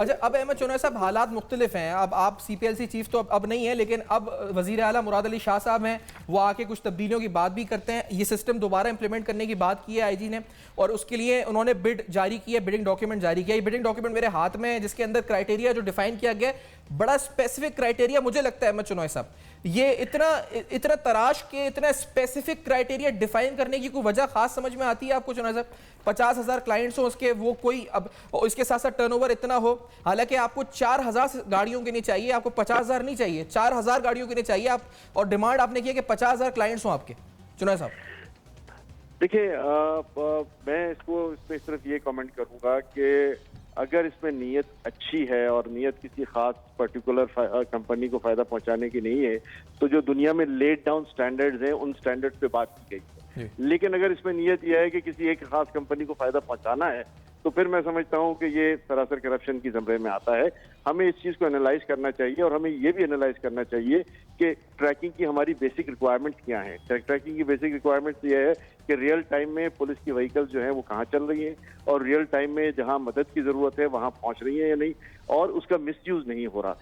अच्छा, अब अहमद चौनारी साहब हालात मुख्तलिफ हैं। अब आप CPLC चीफ तो अब नहीं है, लेकिन अब वज़ीर आला मुराद अली शाह साहब हैं, वो आके कुछ तब्दीलियों की बात भी करते हैं। ये सिस्टम दोबारा इंप्लीमेंट करने की बात की है IG ने, और उसके लिए उन्होंने बिड जारी की है, बिडिंग डॉक्यूमेंट जारी किया। ये बिडिंग डॉक्यूमेंट मेरे हाथ में है, जिसके अंदर क्राइटेरिया जो डिफाइन किया गया है, बड़ा स्पेसिफिक क्राइटेरिया मुझे लगता है अहमद चौनारी साहब, ये इतना तराश के इतना स्पेसिफिक क्राइटेरिया डिफाइन करने की कोई वजह खास समझ में आती है आपको चौनारी साहब? 50,000 क्लाइंट्स हो उसके, वो कोई अब इसके साथ साथ टर्नओवर इतना हो, हालांकि आपको 4,000 गाड़ियों के लिए चाहिए, आपको 50,000 नहीं चाहिए, 4,000 गाड़ियों के लिए चाहिए आप, और डिमांड आपने की है कि 50,000 क्लाइंट्स हो आपके। चौनारी साहब देखिए, मैं इसमें इस तरफ ये कमेंट करूंगा कि अगर इसमें नीयत अच्छी है और नीयत किसी खास पर्टिकुलर कंपनी को फायदा पहुंचाने की नहीं है, तो जो दुनिया में लेड डाउन स्टैंडर्ड्स हैं उन स्टैंडर्ड्स पे बात की गई है। लेकिन अगर इसमें नीयत यह है कि किसी एक खास कंपनी को फायदा पहुंचाना है, तो फिर मैं समझता हूं कि ये सरासर करप्शन की ज़मरे में आता है। हमें इस चीज़ को एनालाइज करना चाहिए, और हमें ये भी एनालाइज करना चाहिए कि ट्रैकिंग की हमारी बेसिक रिक्वायरमेंट्स क्या हैं। ट्रैकिंग की बेसिक रिक्वायरमेंट्स ये है कि रियल टाइम में पुलिस की व्हीकल्स जो हैं वो कहाँ चल रही हैं, और रियल टाइम में जहाँ मदद की ज़रूरत है वहाँ पहुँच रही हैं या नहीं, और उसका मिसयूज़ नहीं हो रहा।